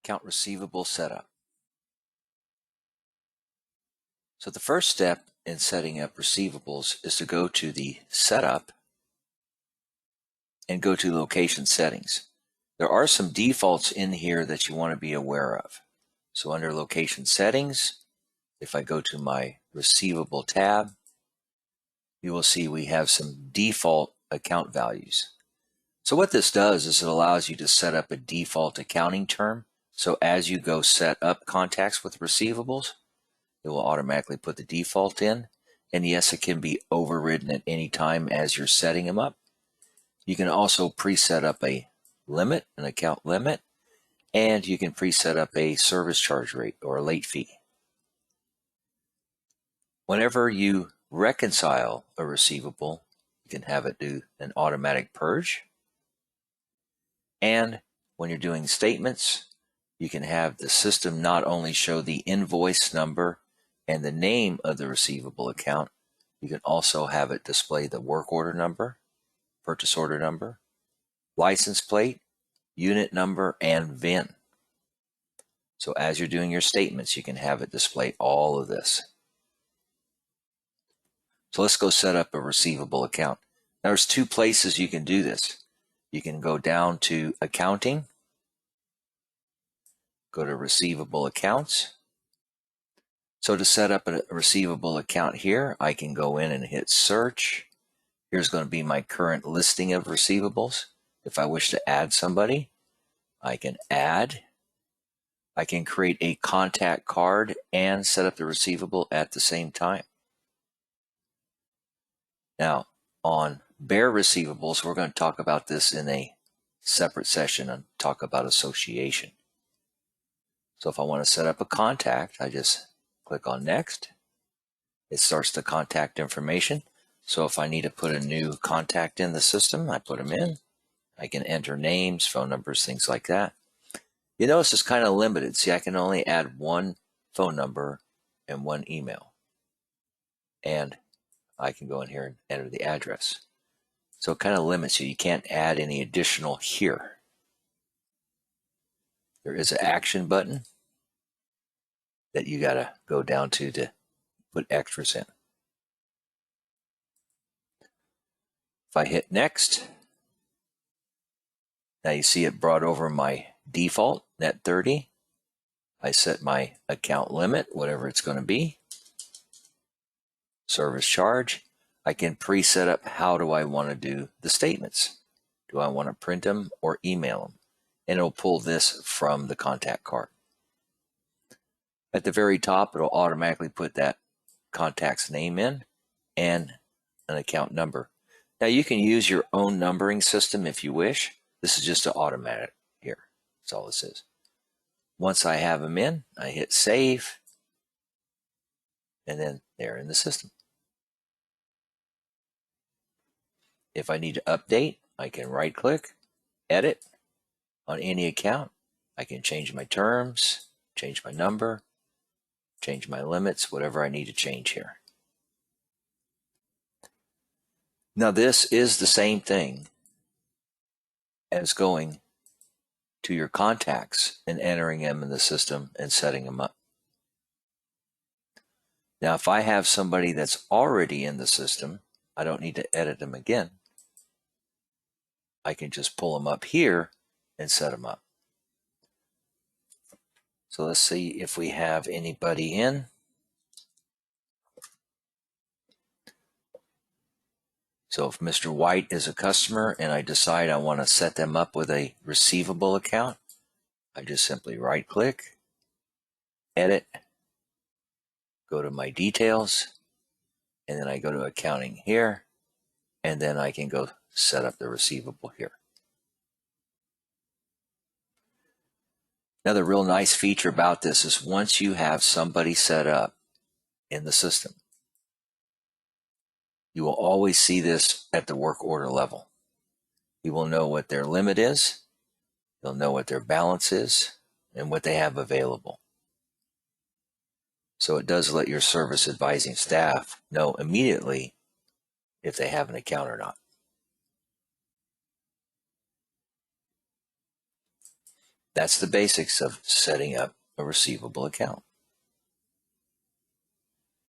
Account Receivable Setup. So the first step in setting up receivables is to go to the Setup and go to Location Settings. There are some defaults in here that you want to be aware of. So under Location Settings, if I go to my Receivable tab, you will see we have some default account values. So what this does is it allows you to set up a default accounting term. So as you go set up contacts with receivables, it will automatically put the default in. And yes, it can be overridden at any time as you're setting them up. You can also preset up a limit, an account limit, and you can preset up a service charge rate or a late fee. Whenever you reconcile a receivable, you can have it do an automatic purge. And when you're doing statements, you can have the system not only show the invoice number and the name of the receivable account, you can also have it display the work order number, purchase order number, license plate, unit number, and VIN. So as you're doing your statements, you can have it display all of this. So let's go set up a receivable account. Now, there's two places you can do this. You can go down to Accounting, go to Receivable Accounts. So to set up a receivable account here, I can go in and hit Search. Here's going to be my current listing of receivables. If I wish to add somebody, I can add. I can create a contact card and set up the receivable at the same time. Now, on bare receivables, we're going to talk about this in a separate session and talk about association. So if I want to set up a contact, I just click on Next. It starts the contact information. So if I need to put a new contact in the system, I put them in. I can enter names, phone numbers, things like that. You notice it's kind of limited. See, I can only add one phone number and one email. And I can go in here and enter the address. So it kind of limits you. You can't add any additional here. There is an action button that you got to go down to put extras in. If I hit Next, now you see it brought over my default, net 30. I set my account limit, whatever it's going to be. Service charge. I can pre-set up how do I want to do the statements. Do I want to print them or email them? And it'll pull this from the contact card. At the very top, it'll automatically put that contact's name in and an account number. Now you can use your own numbering system if you wish. This is just an automatic here. That's all this is. Once I have them in, I hit Save, and then they're in the system. If I need to update, I can right-click, edit on any account. I can change my terms, change my number, change my limits, whatever I need to change here. Now this is the same thing as going to your contacts and entering them in the system and setting them up. Now if I have somebody that's already in the system, I don't need to edit them again. I can just pull them up here and set them up. So let's see if we have anybody in. So if Mr. White is a customer and I decide I want to set them up with a receivable account, I just simply right-click, edit, go to my details, and then I go to accounting here, and then I can go set up the receivable here. Another real nice feature about this is once you have somebody set up in the system, you will always see this at the work order level. You will know what their limit is, you'll know what their balance is, and what they have available. So it does let your service advising staff know immediately if they have an account or not. That's the basics of setting up a receivable account.